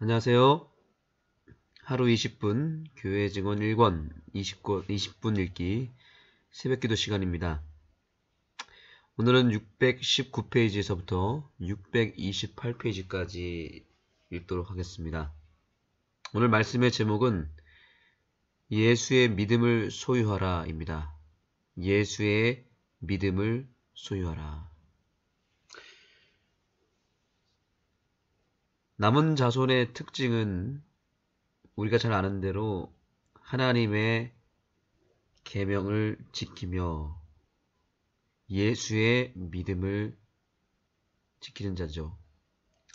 안녕하세요. 하루 20분 교회 증언 1권 20분 읽기 새벽기도 시간입니다. 오늘은 619페이지에서부터 628페이지까지 읽도록 하겠습니다. 오늘 말씀의 제목은 예수의 믿음을 소유하라 입니다. 예수의 믿음을 소유하라. 남은 자손의 특징은 우리가 잘 아는 대로 하나님의 계명을 지키며 예수의 믿음을 지키는 자죠.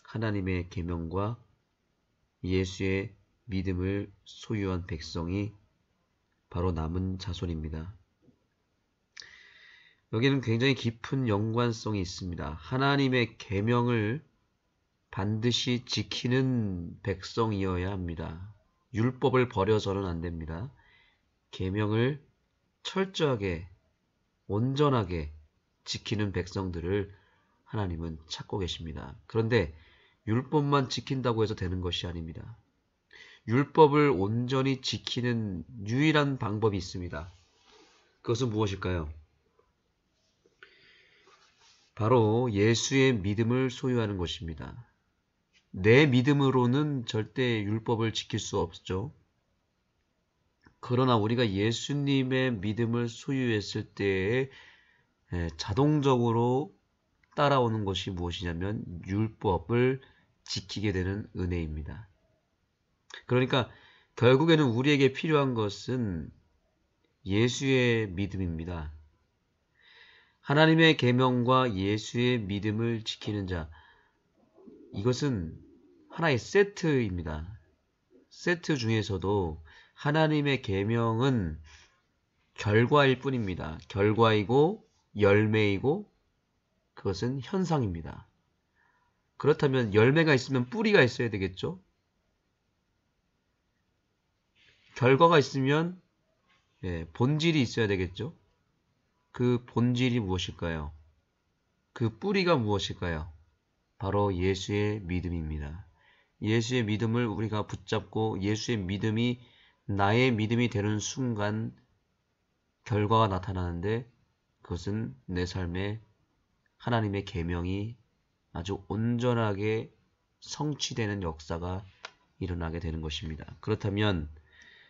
하나님의 계명과 예수의 믿음을 소유한 백성이 바로 남은 자손입니다. 여기는 굉장히 깊은 연관성이 있습니다. 하나님의 계명을 반드시 지키는 백성이어야 합니다. 율법을 버려서는 안 됩니다. 계명을 철저하게 온전하게 지키는 백성들을 하나님은 찾고 계십니다. 그런데 율법만 지킨다고 해서 되는 것이 아닙니다. 율법을 온전히 지키는 유일한 방법이 있습니다. 그것은 무엇일까요? 바로 예수의 믿음을 소유하는 것입니다. 내 믿음으로는 절대 율법을 지킬 수 없죠. 그러나 우리가 예수님의 믿음을 소유했을 때에 자동적으로 따라오는 것이 무엇이냐면 율법을 지키게 되는 은혜입니다. 그러니까 결국에는 우리에게 필요한 것은 예수의 믿음입니다. 하나님의 계명과 예수의 믿음을 지키는 자, 이것은 하나의 세트입니다. 세트 중에서도 하나님의 계명은 결과일 뿐입니다. 결과이고 열매이고 그것은 현상입니다. 그렇다면 열매가 있으면 뿌리가 있어야 되겠죠? 결과가 있으면 본질이 있어야 되겠죠? 그 본질이 무엇일까요? 그 뿌리가 무엇일까요? 바로 예수의 믿음입니다. 예수의 믿음을 우리가 붙잡고 예수의 믿음이 나의 믿음이 되는 순간 결과가 나타나는데 그것은 내 삶에 하나님의 계명이 아주 온전하게 성취되는 역사가 일어나게 되는 것입니다. 그렇다면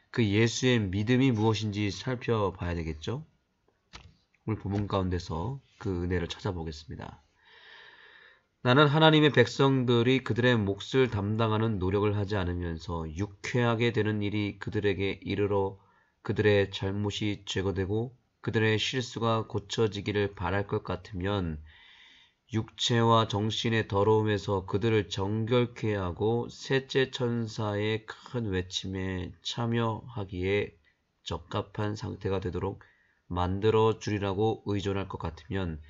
그 예수의 믿음이 무엇인지 살펴봐야 되겠죠? 오늘 본문 가운데서 그 은혜를 찾아보겠습니다. 나는 하나님의 백성들이 그들의 몫을 담당하는 노력을 하지 않으면서 유쾌하게 되는 일이 그들에게 이르러 그들의 잘못이 제거되고 그들의 실수가 고쳐지기를 바랄 것 같으면 육체와 정신의 더러움에서 그들을 정결케 하고 셋째 천사의 큰 외침에 참여하기에 적합한 상태가 되도록 만들어 주리라고 의존할 것 같으면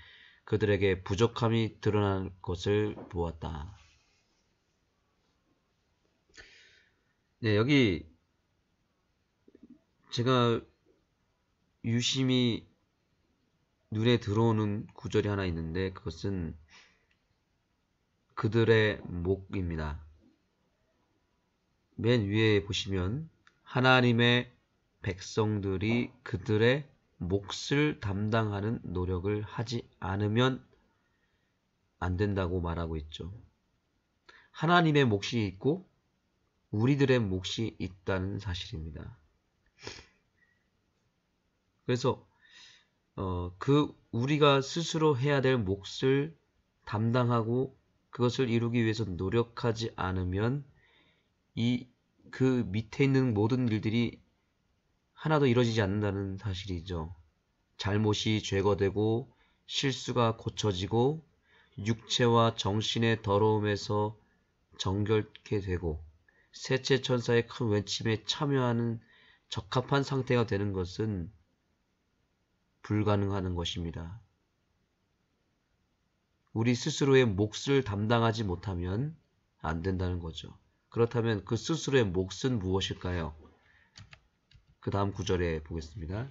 그들에게 부족함이 드러날 것을 보았다. 네, 여기 제가 유심히 눈에 들어오는 구절이 하나 있는데 그것은 그들의 몫입니다. 맨 위에 보시면 하나님의 백성들이 그들의 몫을 담당하는 노력을 하지 않으면 안 된다고 말하고 있죠. 하나님의 몫이 있고 우리들의 몫이 있다는 사실입니다. 그래서 우리가 스스로 해야 될 몫을 담당하고 그것을 이루기 위해서 노력하지 않으면 그 밑에 있는 모든 일들이 하나도 이루어지지 않는다는 사실이죠. 잘못이 제거되고 실수가 고쳐지고 육체와 정신의 더러움에서 정결케 되고 셋째 천사의 큰 외침에 참여하는 적합한 상태가 되는 것은 불가능한 것입니다. 우리 스스로의 몫을 담당하지 못하면 안 된다는 거죠. 그렇다면 그 스스로의 몫은 무엇일까요? 그 다음 구절에 보겠습니다.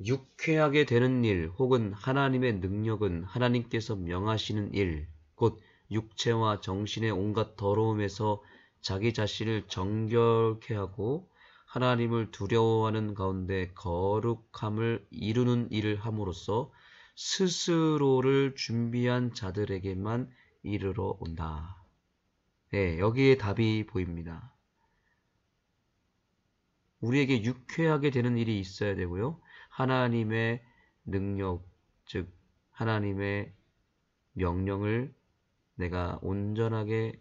유쾌하게 되는 일 혹은 하나님의 능력은 하나님께서 명하시는 일, 곧 육체와 정신의 온갖 더러움에서 자기 자신을 정결케 하고 하나님을 두려워하는 가운데 거룩함을 이루는 일을 함으로써 스스로를 준비한 자들에게만 이르러 온다. 네, 여기에 답이 보입니다. 우리에게 유쾌하게 되는 일이 있어야 되고요. 하나님의 능력, 즉 하나님의 명령을 내가 온전하게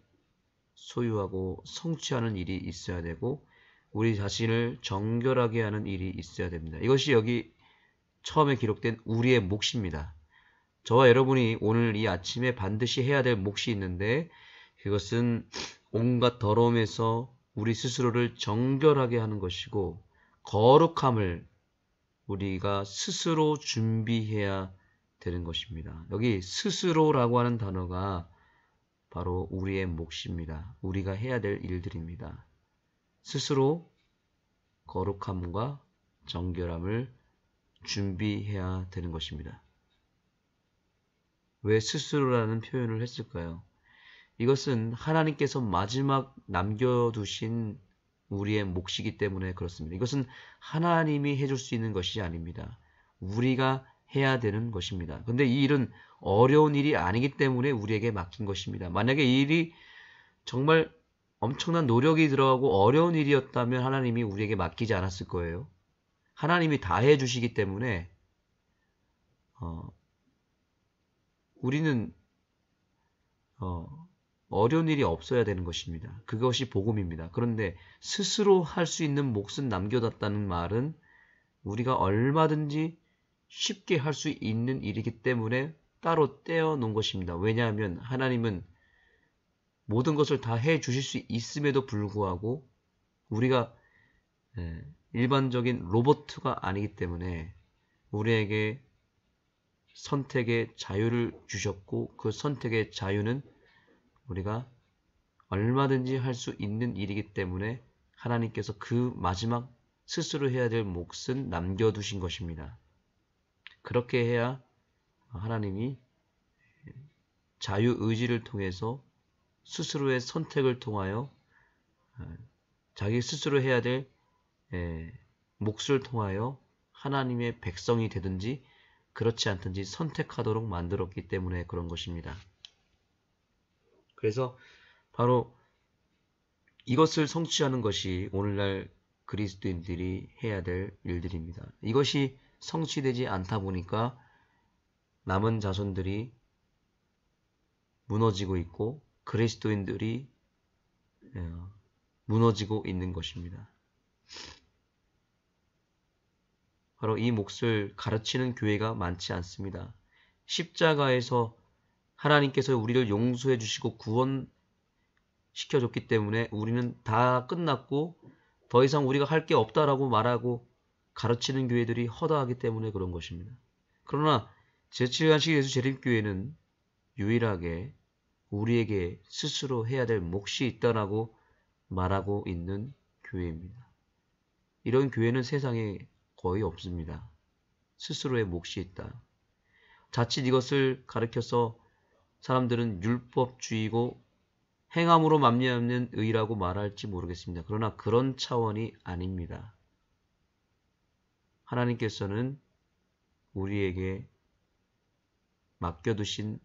소유하고 성취하는 일이 있어야 되고 우리 자신을 정결하게 하는 일이 있어야 됩니다. 이것이 여기 처음에 기록된 우리의 몫입니다. 저와 여러분이 오늘 이 아침에 반드시 해야 될 몫이 있는데 그것은 온갖 더러움에서 우리 스스로를 정결하게 하는 것이고 거룩함을 우리가 스스로 준비해야 되는 것입니다. 여기 스스로라고 하는 단어가 바로 우리의 몫입니다. 우리가 해야 될 일들입니다. 스스로 거룩함과 정결함을 준비해야 되는 것입니다. 왜 스스로라는 표현을 했을까요? 이것은 하나님께서 마지막 남겨두신 우리의 몫이기 때문에 그렇습니다. 이것은 하나님이 해줄 수 있는 것이 아닙니다. 우리가 해야 되는 것입니다. 근데 이 일은 어려운 일이 아니기 때문에 우리에게 맡긴 것입니다. 만약에 이 일이 정말 엄청난 노력이 들어가고 어려운 일이었다면 하나님이 우리에게 맡기지 않았을 거예요. 하나님이 다 해주시기 때문에 우리는 어려운 일이 없어야 되는 것입니다. 그것이 복음입니다. 그런데 스스로 할 수 있는 몫은 남겨뒀다는 말은 우리가 얼마든지 쉽게 할 수 있는 일이기 때문에 따로 떼어놓은 것입니다. 왜냐하면 하나님은 모든 것을 다 해주실 수 있음에도 불구하고 우리가 일반적인 로봇가 아니기 때문에 우리에게 선택의 자유를 주셨고 그 선택의 자유는 우리가 얼마든지 할 수 있는 일이기 때문에 하나님께서 그 마지막 스스로 해야 될 몫은 남겨두신 것입니다. 그렇게 해야 하나님이 자유의지를 통해서 스스로의 선택을 통하여 자기 스스로 해야 될 몫을 통하여 하나님의 백성이 되든지 그렇지 않든지 선택하도록 만들었기 때문에 그런 것입니다. 그래서 바로 이것을 성취하는 것이 오늘날 그리스도인들이 해야 될 일들입니다. 이것이 성취되지 않다 보니까 남은 자손들이 무너지고 있고 그리스도인들이 무너지고 있는 것입니다. 바로 이 몫을 가르치는 교회가 많지 않습니다. 십자가에서 하나님께서 우리를 용서해 주시고 구원시켜줬기 때문에 우리는 다 끝났고 더 이상 우리가 할 게 없다라고 말하고 가르치는 교회들이 허다하기 때문에 그런 것입니다. 그러나 제7간식 예수재림교회는 유일하게 우리에게 스스로 해야 될 몫이 있다라고 말하고 있는 교회입니다. 이런 교회는 세상에 거의 없습니다. 스스로의 몫이 있다. 자칫 이것을 가르쳐서 사람들은 율법주의고 행함으로 말미암는 의라고 말할지 모르겠습니다. 그러나 그런 차원이 아닙니다. 하나님께서는 우리에게 맡겨두신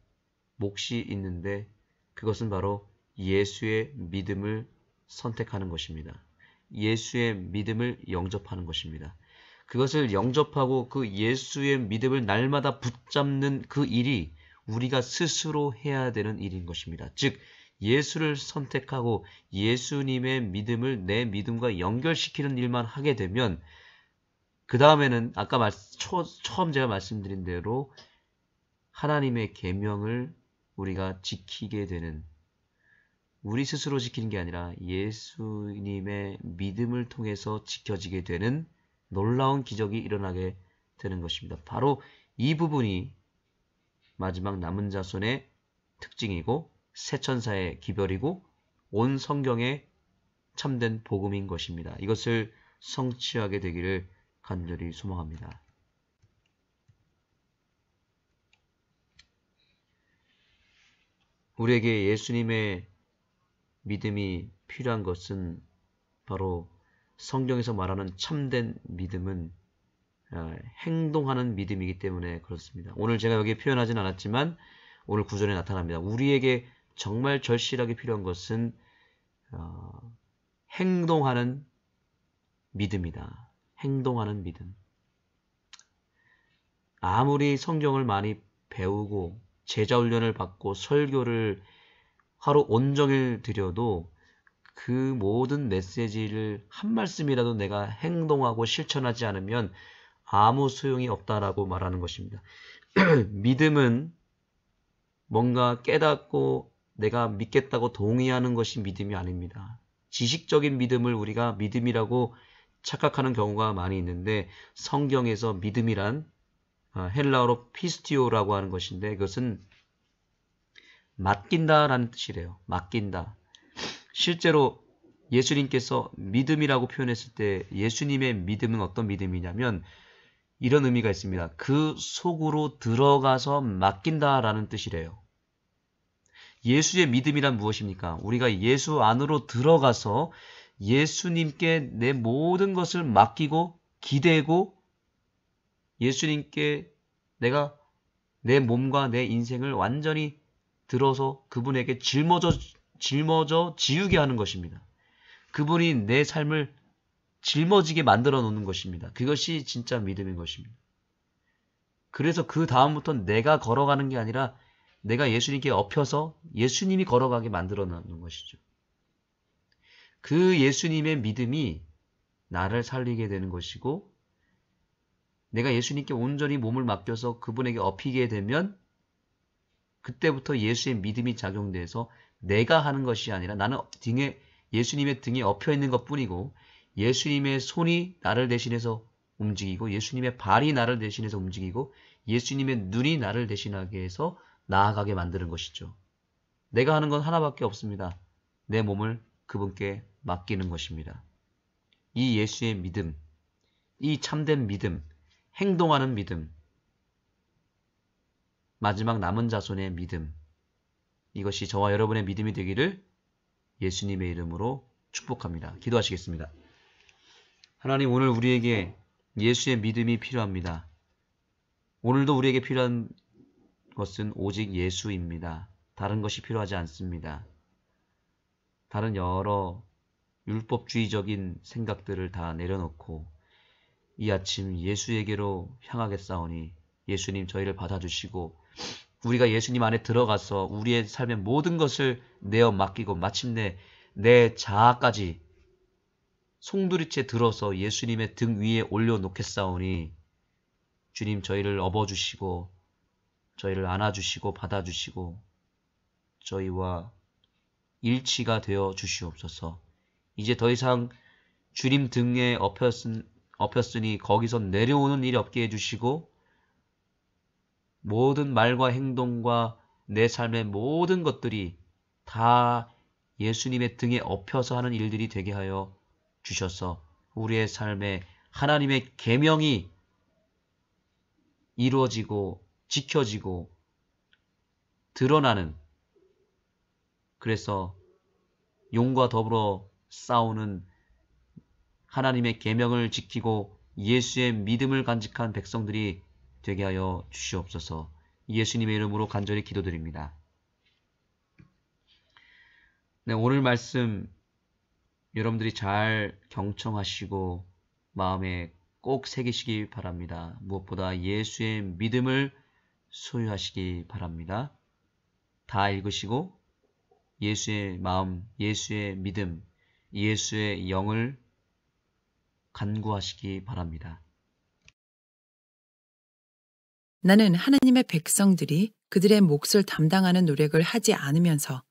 몫이 있는데 그것은 바로 예수의 믿음을 선택하는 것입니다. 예수의 믿음을 영접하는 것입니다. 그것을 영접하고 그 예수의 믿음을 날마다 붙잡는 그 일이 우리가 스스로 해야 되는 일인 것입니다. 즉 예수를 선택하고 예수님의 믿음을 내 믿음과 연결시키는 일만 하게 되면 그 다음에는 아까 처음 제가 말씀드린 대로 하나님의 계명을 우리가 지키게 되는 우리 스스로 지키는 게 아니라 예수님의 믿음을 통해서 지켜지게 되는 놀라운 기적이 일어나게 되는 것입니다. 바로 이 부분이 마지막 남은 자손의 특징이고 새 천사의 기별이고 온 성경의 참된 복음인 것입니다. 이것을 성취하게 되기를 간절히 소망합니다. 우리에게 예수님의 믿음이 필요한 것은 바로 성경에서 말하는 참된 믿음은 행동하는 믿음이기 때문에 그렇습니다. 오늘 제가 여기 표현하진 않았지만 오늘 구절에 나타납니다. 우리에게 정말 절실하게 필요한 것은 행동하는 믿음이다. 행동하는 믿음. 아무리 성경을 많이 배우고 제자훈련을 받고 설교를 하루 온종일 드려도 그 모든 메시지를 한 말씀이라도 내가 행동하고 실천하지 않으면 아무 소용이 없다라고 말하는 것입니다. 믿음은 뭔가 깨닫고 내가 믿겠다고 동의하는 것이 믿음이 아닙니다. 지식적인 믿음을 우리가 믿음이라고 착각하는 경우가 많이 있는데 성경에서 믿음이란 헬라어로 피스티오라고 하는 것인데 그것은 맡긴다라는 뜻이래요. 맡긴다. 실제로 예수님께서 믿음이라고 표현했을 때 예수님의 믿음은 어떤 믿음이냐면 이런 의미가 있습니다. 그 속으로 들어가서 맡긴다라는 뜻이래요. 예수의 믿음이란 무엇입니까? 우리가 예수 안으로 들어가서 예수님께 내 모든 것을 맡기고 기대고 예수님께 내가 내 몸과 내 인생을 완전히 들어서 그분에게 짊어져 지우게 하는 것입니다. 그분이 내 삶을 짊어지게 만들어 놓는 것입니다. 그것이 진짜 믿음인 것입니다. 그래서 그 다음부터 내가 걸어가는 게 아니라 내가 예수님께 엎혀서 예수님이 걸어가게 만들어 놓는 것이죠. 그 예수님의 믿음이 나를 살리게 되는 것이고 내가 예수님께 온전히 몸을 맡겨서 그분에게 엎이게 되면 그때부터 예수의 믿음이 작용돼서 내가 하는 것이 아니라 나는 예수님의 등에 엎여 있는 것뿐이고 예수님의 손이 나를 대신해서 움직이고 예수님의 발이 나를 대신해서 움직이고 예수님의 눈이 나를 대신하게 해서 나아가게 만드는 것이죠. 내가 하는 건 하나밖에 없습니다. 내 몸을 그분께 맡기는 것입니다. 이 예수의 믿음, 이 참된 믿음, 행동하는 믿음, 마지막 남은 자손의 믿음, 이것이 저와 여러분의 믿음이 되기를 예수님의 이름으로 축복합니다. 기도하시겠습니다. 하나님, 오늘 우리에게 예수의 믿음이 필요합니다. 오늘도 우리에게 필요한 것은 오직 예수입니다. 다른 것이 필요하지 않습니다. 다른 여러 율법주의적인 생각들을 다 내려놓고 이 아침 예수에게로 향하겠사오니 예수님 저희를 받아주시고 우리가 예수님 안에 들어가서 우리의 삶의 모든 것을 내어 맡기고 마침내 내 자아까지 송두리째 들어서 예수님의 등 위에 올려놓겠사오니 주님 저희를 업어주시고 저희를 안아주시고 받아주시고 저희와 일치가 되어 주시옵소서. 이제 더 이상 주님 등에 엎였으니 거기서 내려오는 일이 없게 해주시고 모든 말과 행동과 내 삶의 모든 것들이 다 예수님의 등에 엎여서 하는 일들이 되게 하여 주셔서 우리의 삶에 하나님의 계명이 이루어지고 지켜지고 드러나는, 그래서 용과 더불어 싸우는 하나님의 계명을 지키고 예수의 믿음을 간직한 백성들이 되게 하여 주시옵소서. 예수님의 이름으로 간절히 기도드립니다. 네, 오늘 말씀 여러분들이 잘 경청하시고 마음에 꼭 새기시기 바랍니다. 무엇보다 예수의 믿음을 소유하시기 바랍니다. 다 읽으시고 예수의 마음, 예수의 믿음, 예수의 영을 간구하시기 바랍니다. 나는 하나님의 백성들이 그들의 몫을 담당하는 노력을 하지 않으면서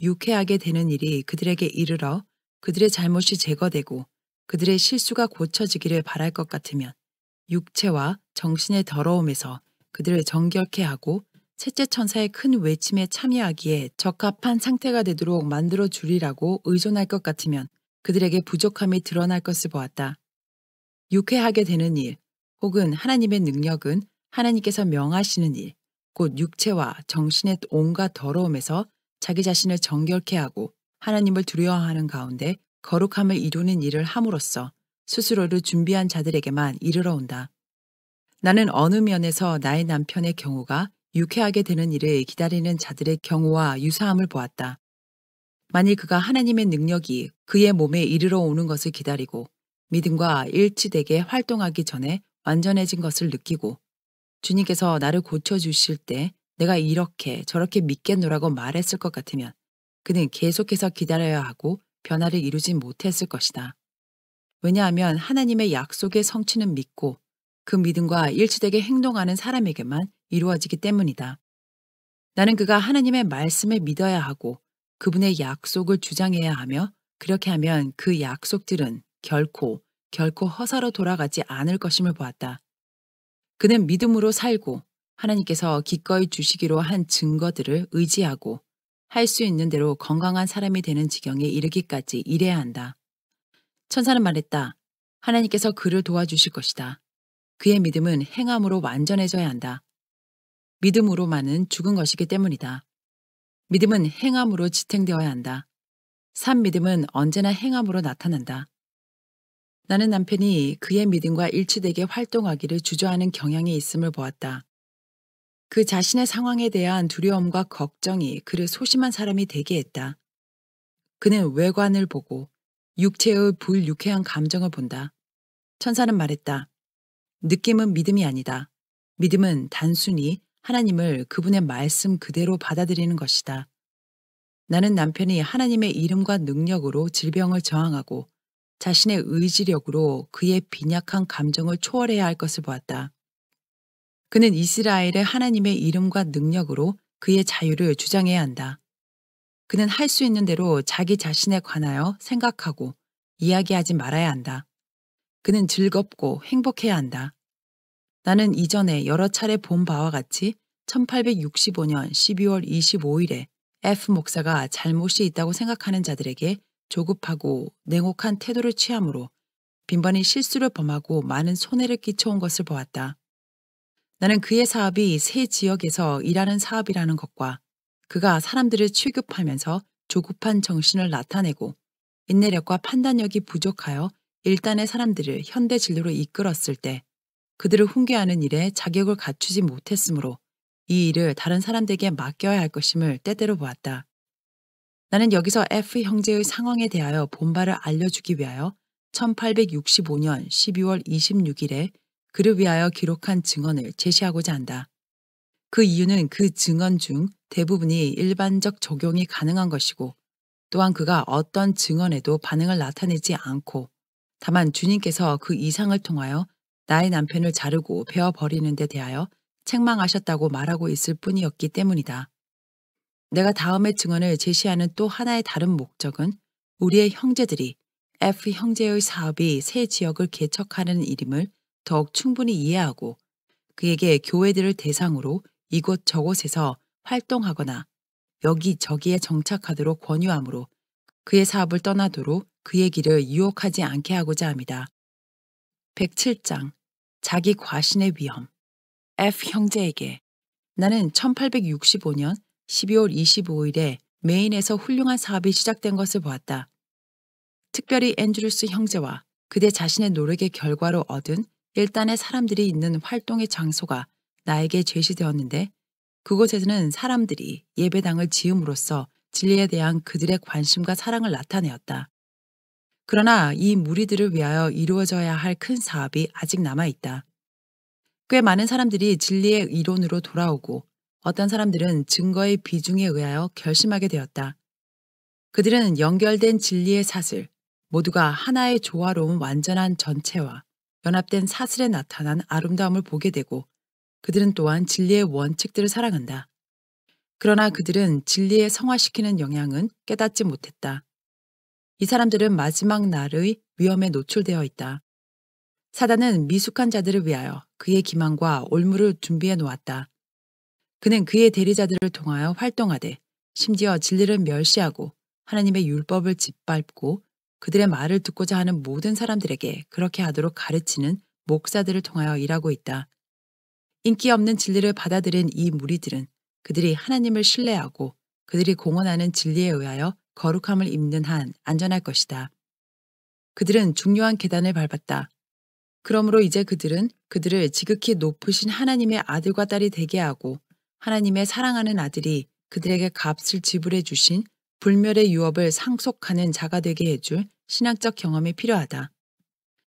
유쾌하게 되는 일이 그들에게 이르러 그들의 잘못이 제거되고 그들의 실수가 고쳐지기를 바랄 것 같으면 육체와 정신의 더러움에서 그들을 정결케 하고 셋째 천사의 큰 외침에 참여하기에 적합한 상태가 되도록 만들어 주리라고 의존할 것 같으면 그들에게 부족함이 드러날 것을 보았다. 유쾌하게 되는 일, 혹은 하나님의 능력은 하나님께서 명하시는 일, 곧 육체와 정신의 온갖 더러움에서 자기 자신을 정결케 하고 하나님을 두려워하는 가운데 거룩함을 이루는 일을 함으로써 스스로를 준비한 자들에게만 이르러 온다. 나는 어느 면에서 나의 남편의 경우가 유쾌하게 되는 일을 기다리는 자들의 경우와 유사함을 보았다. 만일 그가 하나님의 능력이 그의 몸에 이르러 오는 것을 기다리고 믿음과 일치되게 활동하기 전에 완전해진 것을 느끼고 주님께서 나를 고쳐주실 때 내가 이렇게 저렇게 믿겠노라고 말했을 것 같으면 그는 계속해서 기다려야 하고 변화를 이루지 못했을 것이다. 왜냐하면 하나님의 약속의 성취는 믿고 그 믿음과 일치되게 행동하는 사람에게만 이루어지기 때문이다. 나는 그가 하나님의 말씀을 믿어야 하고 그분의 약속을 주장해야 하며 그렇게 하면 그 약속들은 결코 허사로 돌아가지 않을 것임을 보았다. 그는 믿음으로 살고 하나님께서 기꺼이 주시기로 한 증거들을 의지하고 할 수 있는 대로 건강한 사람이 되는 지경에 이르기까지 일해야 한다. 천사는 말했다. 하나님께서 그를 도와주실 것이다. 그의 믿음은 행함으로 완전해져야 한다. 믿음으로만은 죽은 것이기 때문이다. 믿음은 행함으로 지탱되어야 한다. 산 믿음은 언제나 행함으로 나타난다. 나는 남편이 그의 믿음과 일치되게 활동하기를 주저하는 경향이 있음을 보았다. 그 자신의 상황에 대한 두려움과 걱정이 그를 소심한 사람이 되게 했다. 그는 외관을 보고 육체의 불유쾌한 감정을 본다. 천사는 말했다. 느낌은 믿음이 아니다. 믿음은 단순히 하나님을 그분의 말씀 그대로 받아들이는 것이다. 나는 남편이 하나님의 이름과 능력으로 질병을 저항하고 자신의 의지력으로 그의 빈약한 감정을 초월해야 할 것을 보았다. 그는 이스라엘의 하나님의 이름과 능력으로 그의 자유를 주장해야 한다. 그는 할 수 있는 대로 자기 자신에 관하여 생각하고 이야기하지 말아야 한다. 그는 즐겁고 행복해야 한다. 나는 이전에 여러 차례 본 바와 같이 1865년 12월 25일에 F 목사가 잘못이 있다고 생각하는 자들에게 조급하고 냉혹한 태도를 취함으로 빈번히 실수를 범하고 많은 손해를 끼쳐온 것을 보았다. 나는 그의 사업이 새 지역에서 일하는 사업이라는 것과 그가 사람들을 취급하면서 조급한 정신을 나타내고 인내력과 판단력이 부족하여 일단의 사람들을 현대 진로로 이끌었을 때 그들을 훈계하는 일에 자격을 갖추지 못했으므로 이 일을 다른 사람들에게 맡겨야 할 것임을 때때로 보았다. 나는 여기서 F 형제의 상황에 대하여 본바를 알려주기 위하여 1865년 12월 26일에 그를 위하여 기록한 증언을 제시하고자 한다. 그 이유는 그 증언 중 대부분이 일반적 적용이 가능한 것이고 또한 그가 어떤 증언에도 반응을 나타내지 않고 다만 주님께서 그 이상을 통하여 나의 남편을 자르고 베어버리는 데 대하여 책망하셨다고 말하고 있을 뿐이었기 때문이다. 내가 다음의 증언을 제시하는 또 하나의 다른 목적은 우리의 형제들이 F 형제의 사업이 새 지역을 개척하는 일임을 더욱 충분히 이해하고 그에게 교회들을 대상으로 이곳저곳에서 활동하거나 여기저기에 정착하도록 권유하므로 그의 사업을 떠나도록 그의 길을 유혹하지 않게 하고자 합니다. 107장 자기 과신의 위험. F 형제에게 나는 1865년 12월 25일에 메인에서 훌륭한 사업이 시작된 것을 보았다. 특별히 앤드루스 형제와 그대 자신의 노력의 결과로 얻은 일단의 사람들이 있는 활동의 장소가 나에게 제시되었는데 그곳에서는 사람들이 예배당을 지음으로써 진리에 대한 그들의 관심과 사랑을 나타내었다. 그러나 이 무리들을 위하여 이루어져야 할 큰 사업이 아직 남아있다. 꽤 많은 사람들이 진리의 이론으로 돌아오고 어떤 사람들은 증거의 비중에 의하여 결심하게 되었다. 그들은 연결된 진리의 사슬, 모두가 하나의 조화로운 완전한 전체와 연합된 사슬에 나타난 아름다움을 보게 되고 그들은 또한 진리의 원칙들을 사랑한다. 그러나 그들은 진리에 성화시키는 영향은 깨닫지 못했다. 이 사람들은 마지막 날의 위험에 노출되어 있다. 사단은 미숙한 자들을 위하여 그의 기망과 올무를 준비해 놓았다. 그는 그의 대리자들을 통하여 활동하되 심지어 진리를 멸시하고 하나님의 율법을 짓밟고 그들의 말을 듣고자 하는 모든 사람들에게 그렇게 하도록 가르치는 목사들을 통하여 일하고 있다. 인기 없는 진리를 받아들인 이 무리들은 그들이 하나님을 신뢰하고 그들이 공언하는 진리에 의하여 거룩함을 입는 한 안전할 것이다. 그들은 중요한 계단을 밟았다. 그러므로 이제 그들은 그들을 지극히 높으신 하나님의 아들과 딸이 되게 하고 하나님의 사랑하는 아들이 그들에게 값을 지불해 주신 불멸의 유업을 상속하는 자가 되게 해줄 신앙적 경험이 필요하다.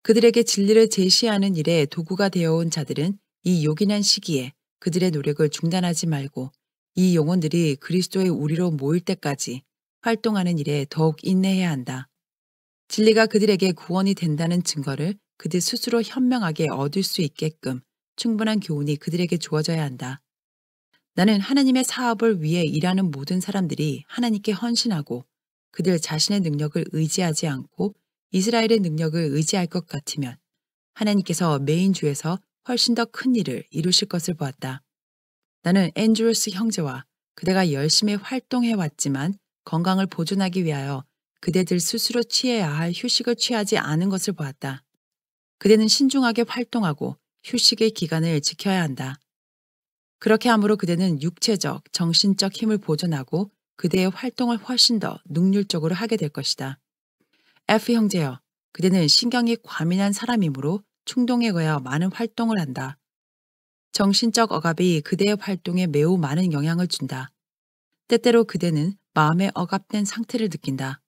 그들에게 진리를 제시하는 일에 도구가 되어온 자들은 이 요긴한 시기에 그들의 노력을 중단하지 말고 이 영혼들이 그리스도의 우리로 모일 때까지 활동하는 일에 더욱 인내해야 한다. 진리가 그들에게 구원이 된다는 증거를 그들 스스로 현명하게 얻을 수 있게끔 충분한 교훈이 그들에게 주어져야 한다. 나는 하나님의 사업을 위해 일하는 모든 사람들이 하나님께 헌신하고 그들 자신의 능력을 의지하지 않고 이스라엘의 능력을 의지할 것 같으면 하나님께서 메인주에서 훨씬 더 큰 일을 이루실 것을 보았다. 나는 앤드루스 형제와 그대가 열심히 활동해 왔지만 건강을 보존하기 위하여 그대들 스스로 취해야 할 휴식을 취하지 않은 것을 보았다. 그대는 신중하게 활동하고 휴식의 기간을 지켜야 한다. 그렇게 함으로 그대는 육체적, 정신적 힘을 보존하고 그대의 활동을 훨씬 더 능률적으로 하게 될 것이다. F 형제여, 그대는 신경이 과민한 사람이므로 충동에 의하여 많은 활동을 한다. 정신적 억압이 그대의 활동에 매우 많은 영향을 준다. 때때로 그대는 마음의 억압된 상태를 느낀다.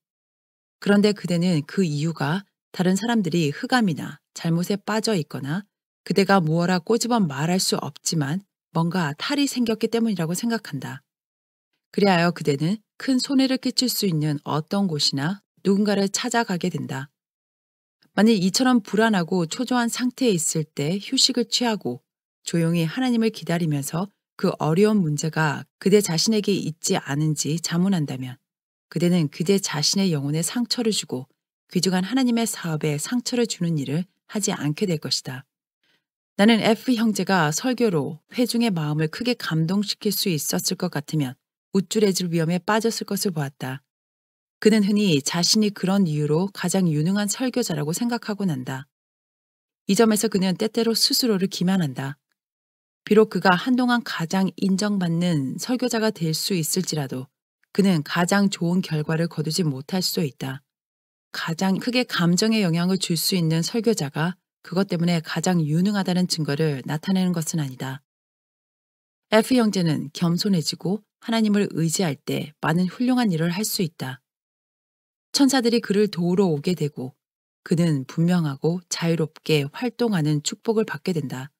그런데 그대는 그 이유가 다른 사람들이 흑암이나 잘못에 빠져 있거나 그대가 무어라 꼬집어 말할 수 없지만 뭔가 탈이 생겼기 때문이라고 생각한다. 그리하여 그대는 큰 손해를 끼칠 수 있는 어떤 곳이나 누군가를 찾아가게 된다. 만일 이처럼 불안하고 초조한 상태에 있을 때 휴식을 취하고 조용히 하나님을 기다리면서 그 어려운 문제가 그대 자신에게 있지 않은지 자문한다면 그대는 그대 자신의 영혼에 상처를 주고 귀중한 하나님의 사업에 상처를 주는 일을 하지 않게 될 것이다. 나는 F 형제가 설교로 회중의 마음을 크게 감동시킬 수 있었을 것 같으면 우쭐해질 위험에 빠졌을 것을 보았다. 그는 흔히 자신이 그런 이유로 가장 유능한 설교자라고 생각하곤 한다. 이 점에서 그는 때때로 스스로를 기만한다. 비록 그가 한동안 가장 인정받는 설교자가 될 수 있을지라도 그는 가장 좋은 결과를 거두지 못할 수도 있다. 가장 크게 감정에 영향을 줄 수 있는 설교자가 그것 때문에 가장 유능하다는 증거를 나타내는 것은 아니다. F 형제는 겸손해지고 하나님을 의지할 때 많은 훌륭한 일을 할 수 있다. 천사들이 그를 도우러 오게 되고 그는 분명하고 자유롭게 활동하는 축복을 받게 된다.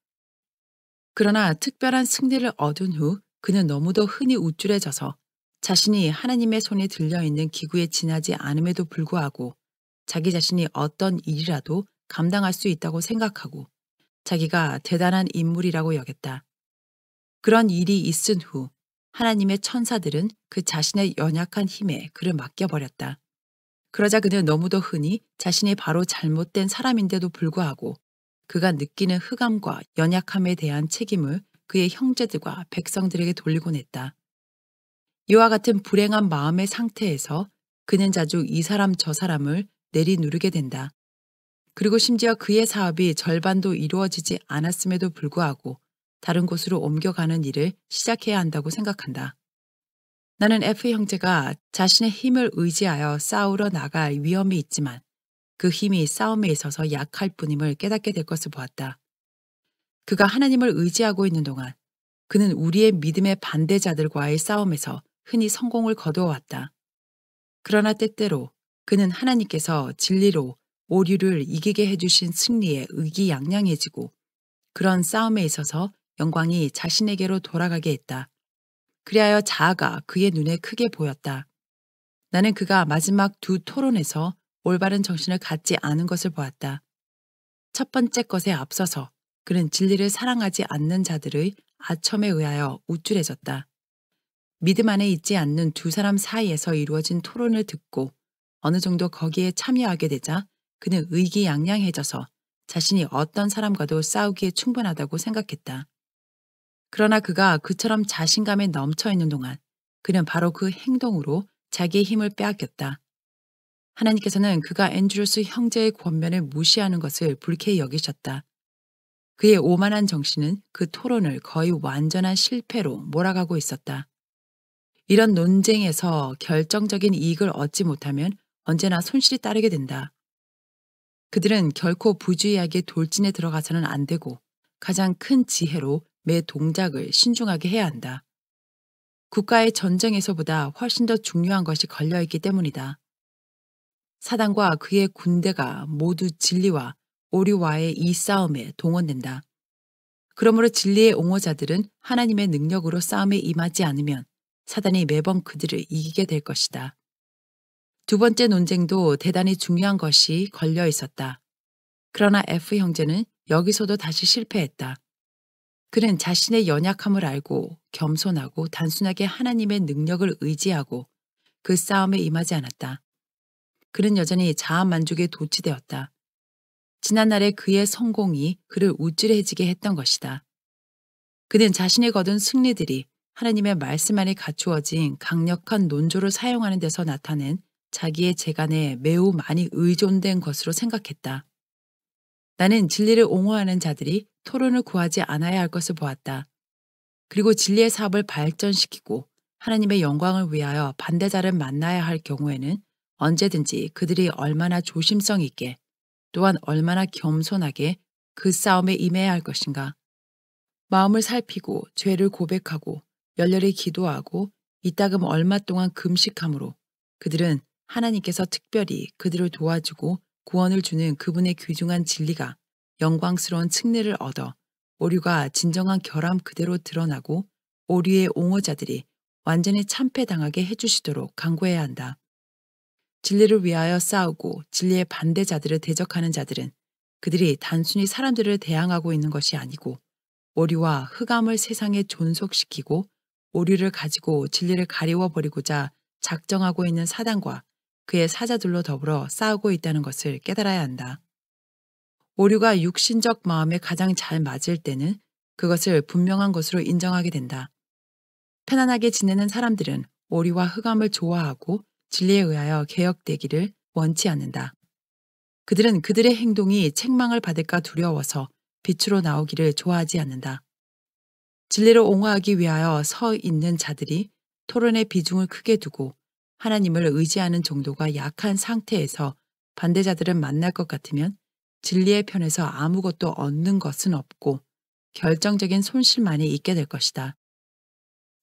그러나 특별한 승리를 얻은 후 그는 너무도 흔히 우쭐해져서 자신이 하나님의 손에 들려있는 기구에 지나지 않음에도 불구하고 자기 자신이 어떤 일이라도 감당할 수 있다고 생각하고 자기가 대단한 인물이라고 여겼다. 그런 일이 있은 후 하나님의 천사들은 그 자신의 연약한 힘에 그를 맡겨버렸다. 그러자 그는 너무도 흔히 자신이 바로 잘못된 사람인데도 불구하고 그가 느끼는 흑암과 연약함에 대한 책임을 그의 형제들과 백성들에게 돌리곤 했다. 이와 같은 불행한 마음의 상태에서 그는 자주 이 사람 저 사람을 내리누르게 된다. 그리고 심지어 그의 사업이 절반도 이루어지지 않았음에도 불구하고 다른 곳으로 옮겨가는 일을 시작해야 한다고 생각한다. 나는 F 형제가 자신의 힘을 의지하여 싸우러 나갈 위험이 있지만 그 힘이 싸움에 있어서 약할 뿐임을 깨닫게 될 것을 보았다. 그가 하나님을 의지하고 있는 동안 그는 우리의 믿음의 반대자들과의 싸움에서 흔히 성공을 거두어왔다. 그러나 때때로 그는 하나님께서 진리로 오류를 이기게 해주신 승리에 의기양양해지고 그런 싸움에 있어서 영광이 자신에게로 돌아가게 했다. 그리하여 자아가 그의 눈에 크게 보였다. 나는 그가 마지막 두 토론에서 올바른 정신을 갖지 않은 것을 보았다. 첫 번째 것에 앞서서 그는 진리를 사랑하지 않는 자들의 아첨에 의하여 우쭐해졌다. 믿음 안에 있지 않는 두 사람 사이에서 이루어진 토론을 듣고 어느 정도 거기에 참여하게 되자 그는 의기양양해져서 자신이 어떤 사람과도 싸우기에 충분하다고 생각했다. 그러나 그가 그처럼 자신감에 넘쳐 있는 동안 그는 바로 그 행동으로 자기의 힘을 빼앗겼다. 하나님께서는 그가 앤드루스 형제의 권면을 무시하는 것을 불쾌히 여기셨다. 그의 오만한 정신은 그 토론을 거의 완전한 실패로 몰아가고 있었다. 이런 논쟁에서 결정적인 이익을 얻지 못하면 언제나 손실이 따르게 된다. 그들은 결코 부주의하게 돌진에 들어가서는 안 되고 가장 큰 지혜로 매 동작을 신중하게 해야 한다. 국가의 전쟁에서보다 훨씬 더 중요한 것이 걸려있기 때문이다. 사단과 그의 군대가 모두 진리와 오류와의 이 싸움에 동원된다. 그러므로 진리의 옹호자들은 하나님의 능력으로 싸움에 임하지 않으면 사단이 매번 그들을 이기게 될 것이다. 두 번째 논쟁도 대단히 중요한 것이 걸려 있었다. 그러나 F 형제는 여기서도 다시 실패했다. 그는 자신의 연약함을 알고 겸손하고 단순하게 하나님의 능력을 의지하고 그 싸움에 임하지 않았다. 그는 여전히 자아만족에 도취되었다. 지난날의 그의 성공이 그를 우쭐해지게 했던 것이다. 그는 자신이 거둔 승리들이 하나님의 말씀 안에 갖추어진 강력한 논조를 사용하는 데서 나타낸 자기의 재간에 매우 많이 의존된 것으로 생각했다. 나는 진리를 옹호하는 자들이 토론을 구하지 않아야 할 것을 보았다. 그리고 진리의 사업을 발전시키고 하나님의 영광을 위하여 반대자를 만나야 할 경우에는 언제든지 그들이 얼마나 조심성 있게 또한 얼마나 겸손하게 그 싸움에 임해야 할 것인가. 마음을 살피고 죄를 고백하고 열렬히 기도하고 이따금 얼마 동안 금식함으로 그들은 하나님께서 특별히 그들을 도와주고 구원을 주는 그분의 귀중한 진리가 영광스러운 승리를 얻어 오류가 진정한 결함 그대로 드러나고 오류의 옹호자들이 완전히 참패당하게 해주시도록 간구해야 한다. 진리를 위하여 싸우고 진리의 반대자들을 대적하는 자들은 그들이 단순히 사람들을 대항하고 있는 것이 아니고 오류와 흑암을 세상에 존속시키고 오류를 가지고 진리를 가리워버리고자 작정하고 있는 사단과 그의 사자들로 더불어 싸우고 있다는 것을 깨달아야 한다. 오류가 육신적 마음에 가장 잘 맞을 때는 그것을 분명한 것으로 인정하게 된다. 편안하게 지내는 사람들은 오류와 흑암을 좋아하고 진리에 의하여 개혁되기를 원치 않는다. 그들은 그들의 행동이 책망을 받을까 두려워서 빛으로 나오기를 좋아하지 않는다. 진리를 옹호하기 위하여 서 있는 자들이 토론의 비중을 크게 두고 하나님을 의지하는 정도가 약한 상태에서 반대자들을 만날 것 같으면 진리의 편에서 아무것도 얻는 것은 없고 결정적인 손실만이 있게 될 것이다.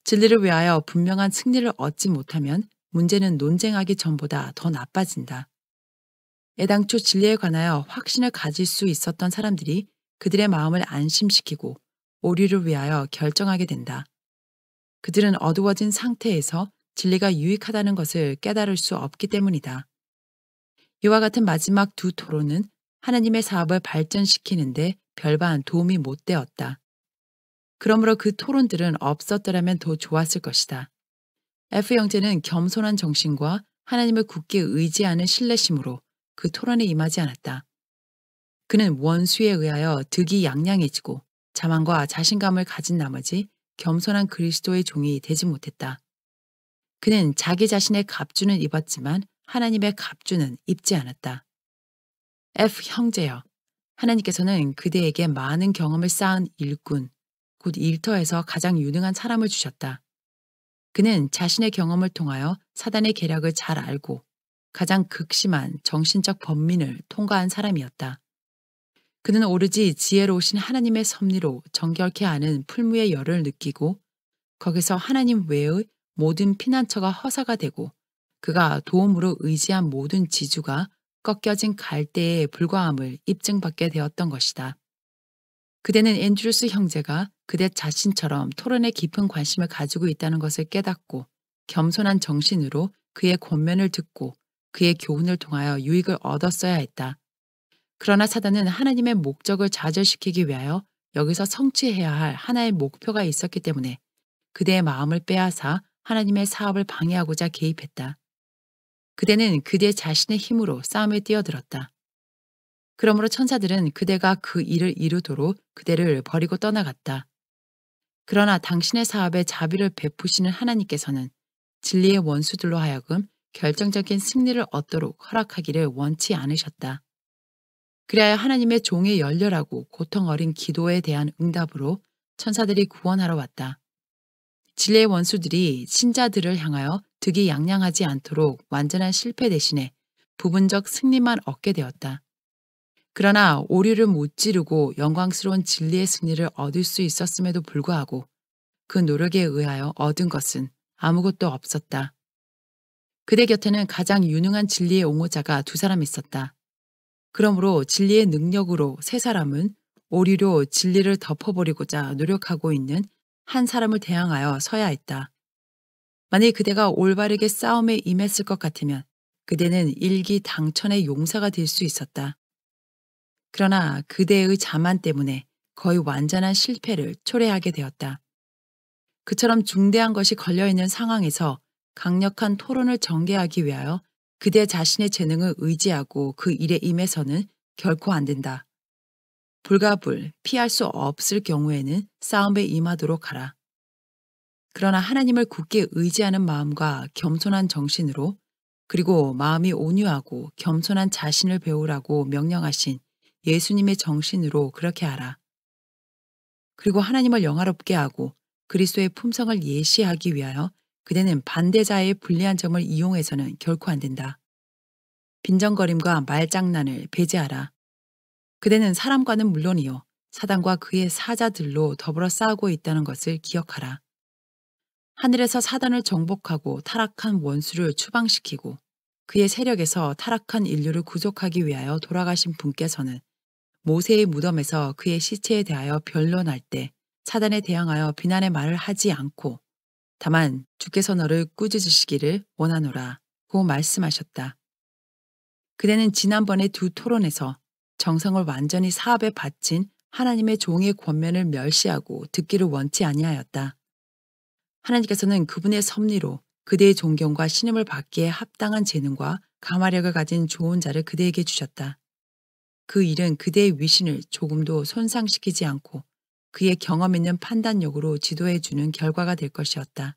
진리를 위하여 분명한 승리를 얻지 못하면 문제는 논쟁하기 전보다 더 나빠진다. 애당초 진리에 관하여 확신을 가질 수 있었던 사람들이 그들의 마음을 안심시키고 오류를 위하여 결정하게 된다. 그들은 어두워진 상태에서 진리가 유익하다는 것을 깨달을 수 없기 때문이다. 이와 같은 마지막 두 토론은 하나님의 사업을 발전시키는데 별반 도움이 못 되었다. 그러므로 그 토론들은 없었더라면 더 좋았을 것이다. F 형제는 겸손한 정신과 하나님을 굳게 의지하는 신뢰심으로 그 토론에 임하지 않았다. 그는 원수에 의하여 득이 양양해지고 자만과 자신감을 가진 나머지 겸손한 그리스도의 종이 되지 못했다. 그는 자기 자신의 갑주는 입었지만 하나님의 갑주는 입지 않았다. F 형제여, 하나님께서는 그대에게 많은 경험을 쌓은 일꾼, 곧 일터에서 가장 유능한 사람을 주셨다. 그는 자신의 경험을 통하여 사단의 계략을 잘 알고 가장 극심한 정신적 번민을 통과한 사람이었다. 그는 오로지 지혜로우신 하나님의 섭리로 정결케 아는 풀무의 열을 느끼고 거기서 하나님 외의 모든 피난처가 허사가 되고 그가 도움으로 의지한 모든 지주가 꺾여진 갈대에 불과함을 입증받게 되었던 것이다. 그대는 앤드루스 형제가 그대 자신처럼 토론에 깊은 관심을 가지고 있다는 것을 깨닫고 겸손한 정신으로 그의 권면을 듣고 그의 교훈을 통하여 유익을 얻었어야 했다. 그러나 사단은 하나님의 목적을 좌절시키기 위하여 여기서 성취해야 할 하나의 목표가 있었기 때문에 그대의 마음을 빼앗아 하나님의 사업을 방해하고자 개입했다. 그대는 그대 자신의 힘으로 싸움에 뛰어들었다. 그러므로 천사들은 그대가 그 일을 이루도록 그대를 버리고 떠나갔다. 그러나 당신의 사업에 자비를 베푸시는 하나님께서는 진리의 원수들로 하여금 결정적인 승리를 얻도록 허락하기를 원치 않으셨다. 그리하여 하나님의 종의 열렬하고 고통 어린 기도에 대한 응답으로 천사들이 구원하러 왔다. 진리의 원수들이 신자들을 향하여 득이양양하지 않도록 완전한 실패 대신에 부분적 승리만 얻게 되었다. 그러나 오류를 무찌르고 영광스러운 진리의 승리를 얻을 수 있었음에도 불구하고 그 노력에 의하여 얻은 것은 아무것도 없었다. 그대 곁에는 가장 유능한 진리의 옹호자가 두 사람 있었다. 그러므로 진리의 능력으로 세 사람은 오류로 진리를 덮어버리고자 노력하고 있는 한 사람을 대항하여 서야 했다. 만일 그대가 올바르게 싸움에 임했을 것 같으면 그대는 일기당천의 용사가 될 수 있었다. 그러나 그대의 자만 때문에 거의 완전한 실패를 초래하게 되었다. 그처럼 중대한 것이 걸려있는 상황에서 강력한 토론을 전개하기 위하여 그대 자신의 재능을 의지하고 그 일에 임해서는 결코 안 된다. 불가불 피할 수 없을 경우에는 싸움에 임하도록 하라. 그러나 하나님을 굳게 의지하는 마음과 겸손한 정신으로 그리고 마음이 온유하고 겸손한 자신을 배우라고 명령하신 예수님의 정신으로 그렇게 하라. 그리고 하나님을 영화롭게 하고 그리스도의 품성을 예시하기 위하여 그대는 반대자의 불리한 점을 이용해서는 결코 안 된다. 빈정거림과 말장난을 배제하라. 그대는 사람과는 물론이요 사단과 그의 사자들로 더불어 싸우고 있다는 것을 기억하라. 하늘에서 사단을 정복하고 타락한 원수를 추방시키고 그의 세력에서 타락한 인류를 구속하기 위하여 돌아가신 분께서는 모세의 무덤에서 그의 시체에 대하여 변론할 때 사단에 대항하여 비난의 말을 하지 않고 다만 주께서 너를 꾸짖으시기를 원하노라고 말씀하셨다. 그대는 지난번에 두 토론에서 정성을 완전히 사업에 바친 하나님의 종의 권면을 멸시하고 듣기를 원치 아니하였다. 하나님께서는 그분의 섭리로 그대의 존경과 신임을 받기에 합당한 재능과 감화력을 가진 좋은 자를 그대에게 주셨다. 그 일은 그대의 위신을 조금도 손상시키지 않고 그의 경험 있는 판단력으로 지도해주는 결과가 될 것이었다.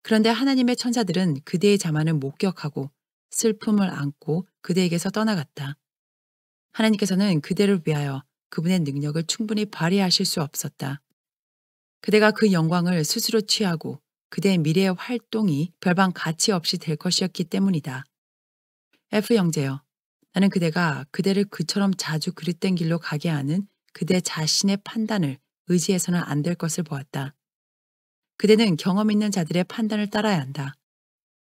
그런데 하나님의 천사들은 그대의 자만을 목격하고 슬픔을 안고 그대에게서 떠나갔다. 하나님께서는 그대를 위하여 그분의 능력을 충분히 발휘하실 수 없었다. 그대가 그 영광을 스스로 취하고 그대의 미래의 활동이 별반 가치 없이 될 것이었기 때문이다. F 형제여, 나는 그대가 그대를 그처럼 자주 그릇된 길로 가게 하는 그대 자신의 판단을 의지해서는 안 될 것을 보았다. 그대는 경험 있는 자들의 판단을 따라야 한다.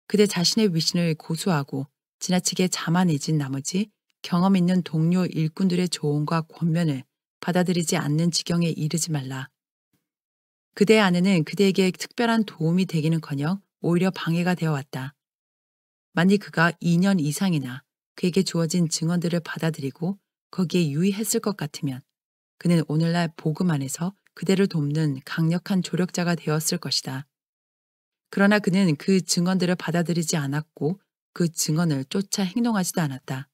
그대 자신의 위신을 고수하고 지나치게 자만해진 나머지 경험 있는 동료 일꾼들의 조언과 권면을 받아들이지 않는 지경에 이르지 말라. 그대의 아내는 그대에게 특별한 도움이 되기는커녕 오히려 방해가 되어 왔다. 만일 그가 2년 이상이나 그에게 주어진 증언들을 받아들이고 거기에 유의했을 것 같으면 그는 오늘날 복음 안에서 그대를 돕는 강력한 조력자가 되었을 것이다. 그러나 그는 그 증언들을 받아들이지 않았고 그 증언을 쫓아 행동하지도 않았다.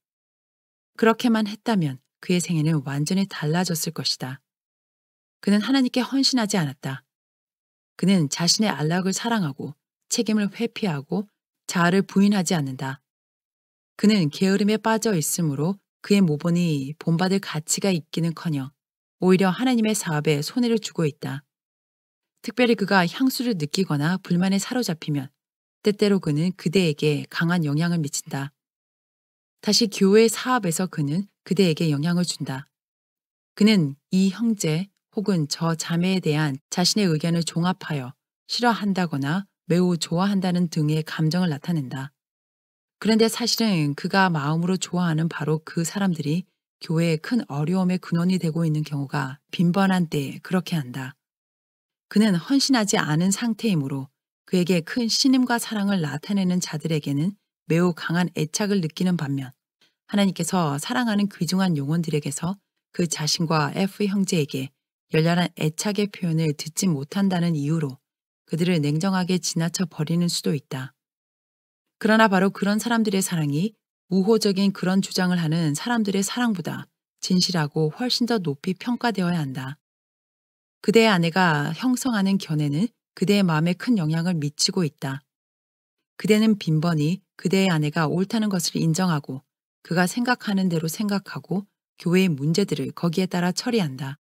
그렇게만 했다면 그의 생애는 완전히 달라졌을 것이다. 그는 하나님께 헌신하지 않았다. 그는 자신의 안락을 사랑하고 책임을 회피하고 자아를 부인하지 않는다. 그는 게으름에 빠져 있으므로 그의 모본이 본받을 가치가 있기는커녕 오히려 하나님의 사업에 손해를 주고 있다. 특별히 그가 향수를 느끼거나 불만에 사로잡히면 때때로 그는 그대에게 강한 영향을 미친다. 다시 교회 사업에서 그는 그대에게 영향을 준다. 그는 이 형제 혹은 저 자매에 대한 자신의 의견을 종합하여 싫어한다거나 매우 좋아한다는 등의 감정을 나타낸다. 그런데 사실은 그가 마음으로 좋아하는 바로 그 사람들이 교회의 큰 어려움의 근원이 되고 있는 경우가 빈번한 때에 그렇게 한다. 그는 헌신하지 않은 상태이므로 그에게 큰 신임과 사랑을 나타내는 자들에게는 매우 강한 애착을 느끼는 반면 하나님께서 사랑하는 귀중한 영혼들에게서 그 자신과 F 형제에게 열렬한 애착의 표현을 듣지 못한다는 이유로 그들을 냉정하게 지나쳐 버리는 수도 있다. 그러나 바로 그런 사람들의 사랑이 우호적인 그런 주장을 하는 사람들의 사랑보다 진실하고 훨씬 더 높이 평가되어야 한다. 그대의 아내가 형성하는 견해는 그대의 마음에 큰 영향을 미치고 있다. 그대는 빈번히 그대의 아내가 옳다는 것을 인정하고 그가 생각하는 대로 생각하고 교회의 문제들을 거기에 따라 처리한다.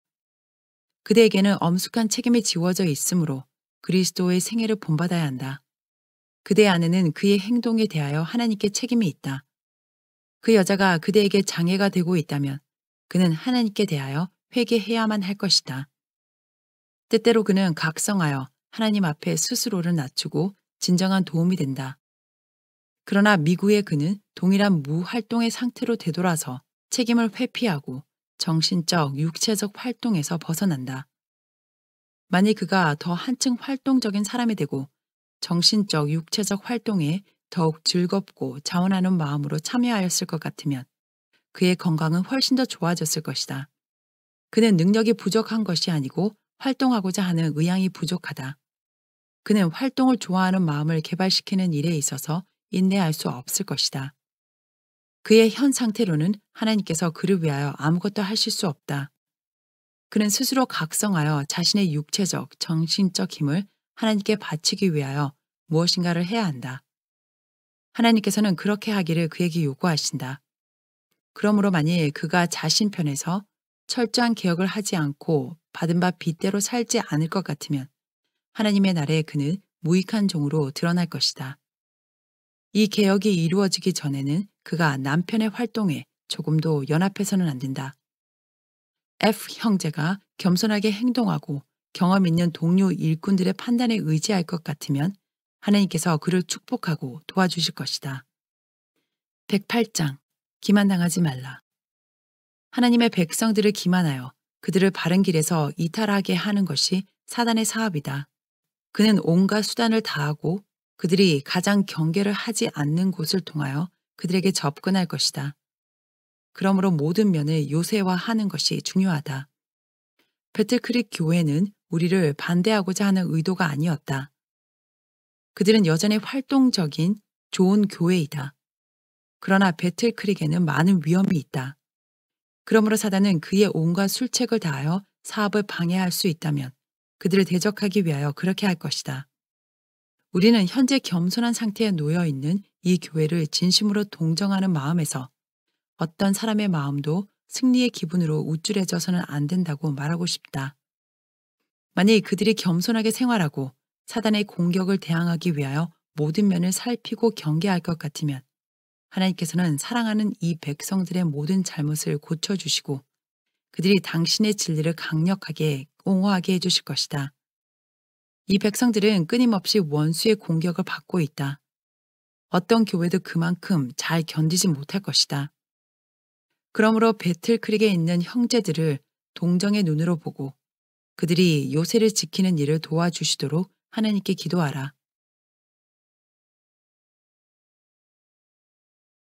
그대에게는 엄숙한 책임이 지워져 있으므로 그리스도의 생애를 본받아야 한다. 그대 아내는 그의 행동에 대하여 하나님께 책임이 있다. 그 여자가 그대에게 장애가 되고 있다면 그는 하나님께 대하여 회개해야만 할 것이다. 때때로 그는 각성하여 하나님 앞에 스스로를 낮추고 진정한 도움이 된다. 그러나 미국의 그는 동일한 무활동의 상태로 되돌아서 책임을 회피하고 정신적, 육체적 활동에서 벗어난다. 만일 그가 더 한층 활동적인 사람이 되고 정신적, 육체적 활동에 더욱 즐겁고 자원하는 마음으로 참여하였을 것 같으면 그의 건강은 훨씬 더 좋아졌을 것이다. 그는 능력이 부족한 것이 아니고 활동하고자 하는 의향이 부족하다. 그는 활동을 좋아하는 마음을 개발시키는 일에 있어서 인내할 수 없을 것이다. 그의 현 상태로는 하나님께서 그를 위하여 아무것도 하실 수 없다. 그는 스스로 각성하여 자신의 육체적, 정신적 힘을 하나님께 바치기 위하여 무엇인가를 해야 한다. 하나님께서는 그렇게 하기를 그에게 요구하신다. 그러므로 만일 그가 자신 편에서 철저한 개혁을 하지 않고 받은 바 빚대로 살지 않을 것 같으면 하나님의 날에 그는 무익한 종으로 드러날 것이다. 이 개혁이 이루어지기 전에는 그가 남편의 활동에 조금도 연합해서는 안 된다. F 형제가 겸손하게 행동하고 경험 있는 동료 일꾼들의 판단에 의지할 것 같으면 하나님께서 그를 축복하고 도와주실 것이다. 108장 기만당하지 말라. 하나님의 백성들을 기만하여 그들을 바른 길에서 이탈하게 하는 것이 사단의 사업이다. 그는 온갖 수단을 다하고 그들이 가장 경계를 하지 않는 곳을 통하여 그들에게 접근할 것이다. 그러므로 모든 면을 요새화하는 것이 중요하다. 배틀크릭 교회는 우리를 반대하고자 하는 의도가 아니었다. 그들은 여전히 활동적인 좋은 교회이다. 그러나 배틀크릭에는 많은 위험이 있다. 그러므로 사단은 그의 온갖 술책을 다하여 사업을 방해할 수 있다면 그들을 대적하기 위하여 그렇게 할 것이다. 우리는 현재 겸손한 상태에 놓여 있는 이 교회를 진심으로 동정하는 마음에서 어떤 사람의 마음도 승리의 기분으로 우쭐해져서는 안 된다고 말하고 싶다. 만일 그들이 겸손하게 생활하고 사단의 공격을 대항하기 위하여 모든 면을 살피고 경계할 것 같으면 하나님께서는 사랑하는 이 백성들의 모든 잘못을 고쳐주시고 그들이 당신의 진리를 강력하게 옹호하게 해주실 것이다. 이 백성들은 끊임없이 원수의 공격을 받고 있다. 어떤 교회도 그만큼 잘 견디지 못할 것이다. 그러므로 배틀크릭에 있는 형제들을 동정의 눈으로 보고 그들이 요새를 지키는 일을 도와주시도록 하나님께 기도하라.